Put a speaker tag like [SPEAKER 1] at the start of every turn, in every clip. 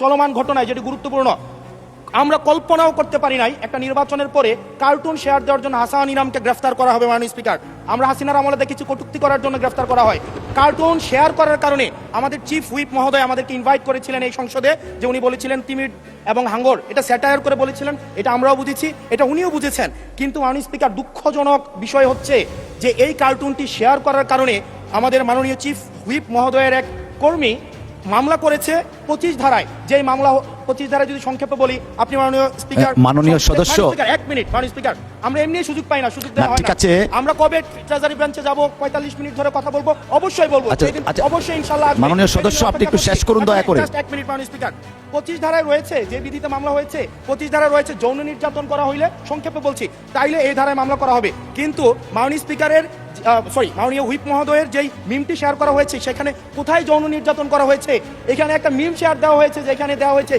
[SPEAKER 1] চলমান ঘটনায় যেটি গুরুত্বপূর্ণ, আমরা কল্পনাও করতে পারি নাই একটা নির্বাচনের পরে কার্টুন শেয়ার দেওয়ার জন্য হাসান ইনামকে গ্রেফতার করা হবে। মাননীয় স্পিকার, আমরা হাসিনার আমলে দেখেছি কটূক্তি করার জন্য গ্রেফতার করা হয়। কার্টুন শেয়ার করার কারণে আমাদের চিফ হুইপ মহোদয় আমাদেরকে ইনভাইট করেছিলেন এই সংসদে, যে উনি বলেছিলেন তিমির এবং হাঙ্গর, এটা স্যাটায়ার করে বলেছিলেন, এটা আমরাও বুঝেছি, এটা উনিও বুঝেছেন। কিন্তু মাননীয় স্পিকার, দুঃখজনক বিষয় হচ্ছে যে এই কার্টুনটি শেয়ার করার কারণে আমাদের মাননীয় চিফ হুইপ মহোদয়ের এক কর্মী মামলা করেছে 25 ধারায়। যেই মামলা 25 ধারায় যদি সংক্ষেপে বলি, আপনি মাননীয় স্পিকার,
[SPEAKER 2] মাননীয় সদস্য,
[SPEAKER 1] এক মিনিট মাননীয় স্পিকার, আমরা এমনি সুযোগ পাই না, সুযোগ দেওয়া হয়
[SPEAKER 2] ঠিক
[SPEAKER 1] না।
[SPEAKER 2] আছে,
[SPEAKER 1] আমরা কবে ট্রেজারি ব্রাঞ্চে যাব, 45 মিনিট ধরে কথা বলবো, অবশ্যই বলবো, অবশ্যই ইনশাআল্লাহ।
[SPEAKER 2] মাননীয় সদস্য, আপনি একটু শেষ করুন দয়া করে।
[SPEAKER 1] এক মিনিট মাননীয় স্পিকার, 25 ধারায় রয়েছে, যে বিধিতে মামলা হয়েছে 25 ধারায় রয়েছে যৌন নির্যাতন করা হইলে, সংক্ষেপে বলছি, তাইলে এই ধারায় মামলা করা হবে। কিন্তু মাননীয় স্পিকারের মাননীয় হুইপ মহোদয়ের যেই মিমটি শেয়ার করা হয়েছে, সেখানে কোথায় যৌন নির্যাতন করা হয়েছে? এখানে একটা মিম শেয়ার দেওয়া হয়েছে, যেখানে দেওয়া হয়েছে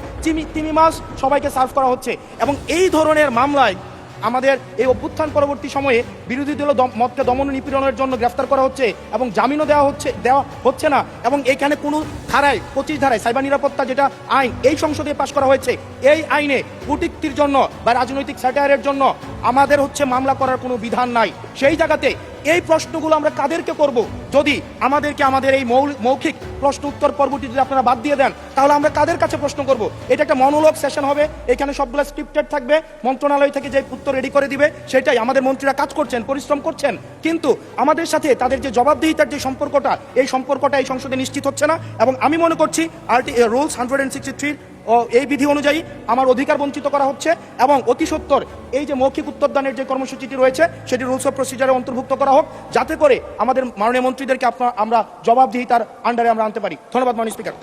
[SPEAKER 1] তিমি মাছ সবাইকে সার্ভ করা হচ্ছে। এবং এই ধরনের মামলায় আমাদের এই অভ্যুত্থান পরবর্তী সময়ে বিরোধী দল মতকে দমন নিপীড়নের জন্য গ্রেফতার করা হচ্ছে এবং জামিনও দেওয়া হচ্ছে না। এবং এখানে কোনো ধারায় 25 ধারায় সাইবার নিরাপত্তা যেটা আইন এই সংসদে পাশ করা হয়েছে, এই আইনে কটূক্তির জন্য বা রাজনৈতিক স্যাটায়ারের জন্য আমাদের মামলা করার কোনো বিধান নাই। সেই জায়গাতে এই প্রশ্নগুলো আমরা কাদেরকে করব? যদি আমাদের এই মৌখিক প্রশ্ন উত্তর পর্বটি যদি আপনারা বাদ দিয়ে দেন, তাহলে আমরা কাদের কাছে প্রশ্ন করব? এটা একটা মনোলগ সেশন হবে, এখানে সবগুলো স্ক্রিপ্টেড থাকবে, মন্ত্রণালয় থেকে যে উত্তর রেডি করে দিবে সেটাই। আমাদের মন্ত্রীরা কাজ করছেন, পরিশ্রম করছেন, কিন্তু আমাদের সাথে তাদের যে জবাবদিহিতার যে সম্পর্কটা, এই সম্পর্কটা এই সংসদে নিশ্চিত হচ্ছে না। এবং আমি মনে করছি রুলস 163 ও এই বিধি অনুযায়ী আমার অধিকার বঞ্চিত করা হচ্ছে। এবং অতি সত্বর এই যে মৌখিক উত্তরদানের যে কর্মসূচিটি রয়েছে, সেটি রুলস অফ প্রসিজারে অন্তর্ভুক্ত করা হোক, যাতে করে আমাদের মাননীয় মন্ত্রীদেরকে আমরা জবাবদিহিতার আন্ডারে আমরা আনতে পারি। ধন্যবাদ মাননীয় স্পিকার।